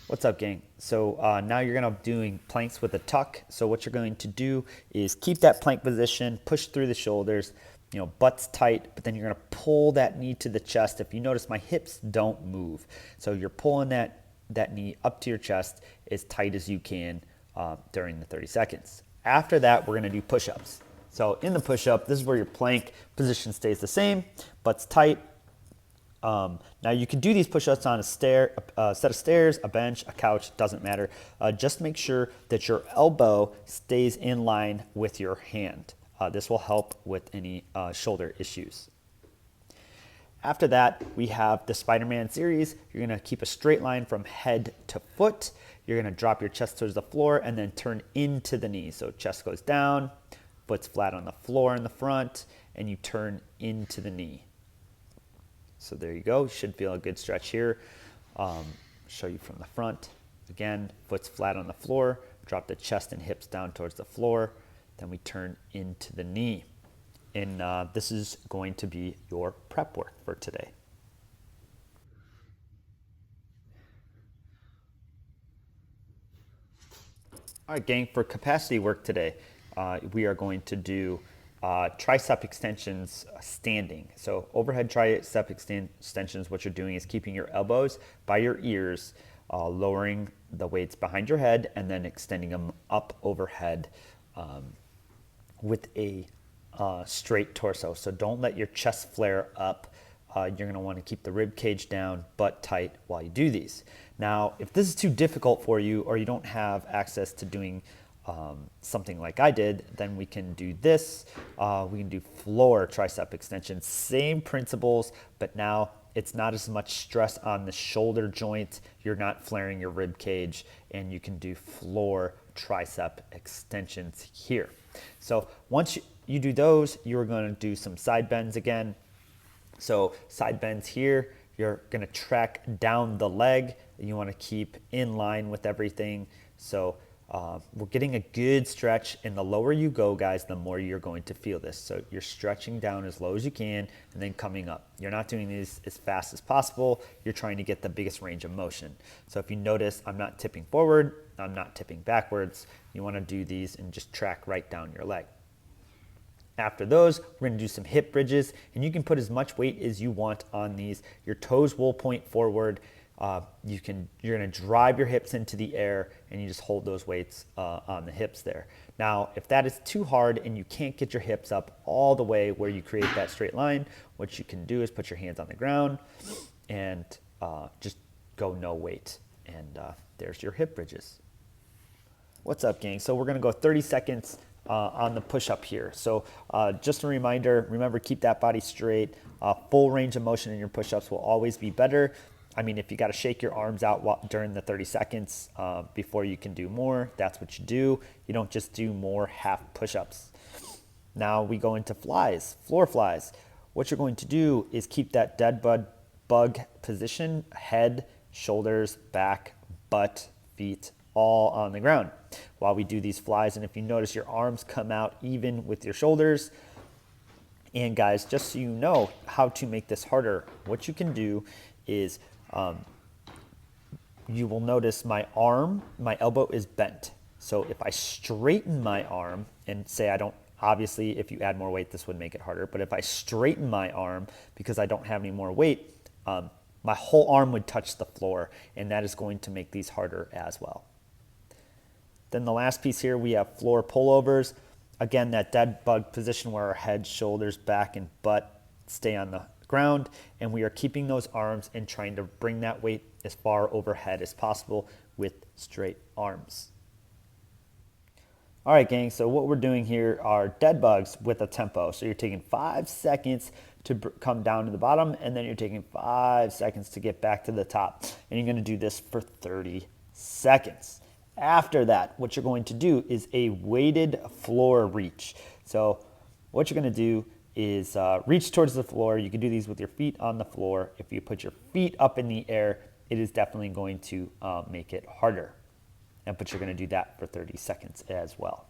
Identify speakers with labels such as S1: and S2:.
S1: What's up, gang? So now you're gonna be doing planks with a tuck. So what you're going to do is keep that plank position, push through the shoulders, butt's tight, but then you're gonna pull that knee to the chest. If you notice, my hips don't move. So you're pulling that knee up to your chest as tight as you can during the 30 seconds. After that, we're gonna do push-ups. So in the push-up, this is where your plank position stays the same, butt's tight. Now you can do these push-ups on a set of stairs, a bench, a couch, doesn't matter. Just make sure that your elbow stays in line with your hand. This will help with any shoulder issues. After that, we have the Spider-Man series. You're gonna keep a straight line from head to foot. You're gonna drop your chest towards the floor and then turn into the knee. So chest goes down, foot's flat on the floor in the front, and you turn into the knee. So there you go. You should feel a good stretch here. Show you from the front. Again, foot's flat on the floor. Drop the chest and hips down towards the floor. Then we turn into the knee. And this is going to be your prep work for today. All right, gang, for capacity work today, we are going to do tricep extensions standing. So overhead tricep extensions, what you're doing is keeping your elbows by your ears, lowering the weights behind your head, and then extending them up overhead with a straight torso. So don't let your chest flare up. You're going to want to keep the rib cage down, butt tight while you do these. Now, if this is too difficult for you or you don't have access to doing something like I did, then we can do this. We can do floor tricep extensions. Same principles, but now it's not as much stress on the shoulder joint. You're not flaring your rib cage, and you can do floor tricep extensions here. So once you do those, you're going to do some side bends again. So side bends here, you're going to track down the leg. You want to keep in line with everything. So we're getting a good stretch, and the lower you go, guys, the more you're going to feel this. So you're stretching down as low as you can and then coming up. You're not doing these as fast as possible. You're trying to get the biggest range of motion. So if you notice, I'm not tipping forward, I'm not tipping backwards. You want to do these and just track right down your leg. After those, we're going to do some hip bridges, and you can put as much weight as you want on these. Your toes will point forward. You're going to drive your hips into the air, and you just hold those weights on the hips there. Now, if that is too hard and you can't get your hips up all the way where you create that straight line, what you can do is put your hands on the ground and just go no weight. And there's your hip bridges. What's up, gang? So we're going to go 30 seconds on the push-up here. So just a reminder, remember, keep that body straight. Full range of motion in your push-ups will always be better. I mean, if you got to shake your arms out during the 30 seconds before you can do more, that's what you do. You don't just do more half push-ups. Now we go into flies, floor flies. What you're going to do is keep that dead bug position, head, shoulders, back, butt, feet, all on the ground while we do these flies. And if you notice, your arms come out even with your shoulders. And guys, just so you know how to make this harder, what you can do is you will notice my elbow is bent. So if I straighten my arm and say obviously if you add more weight, this would make it harder. But if I straighten my arm because I don't have any more weight, my whole arm would touch the floor, and that is going to make these harder as well. Then the last piece here, we have floor pullovers. Again, that dead bug position where our head, shoulders, back, and butt stay on the ground, and we are keeping those arms and trying to bring that weight as far overhead as possible with straight arms. All right, gang, so what we're doing here are dead bugs with a tempo. So you're taking 5 seconds to come down to the bottom, and then you're taking 5 seconds to get back to the top. And you're going to do this for 30 seconds. After that, what you're going to do is a weighted floor reach. So what you're going to do is reach towards the floor. You can do these with your feet on the floor. If you put your feet up in the air, it is definitely going to make it harder. But you're going to do that for 30 seconds as well.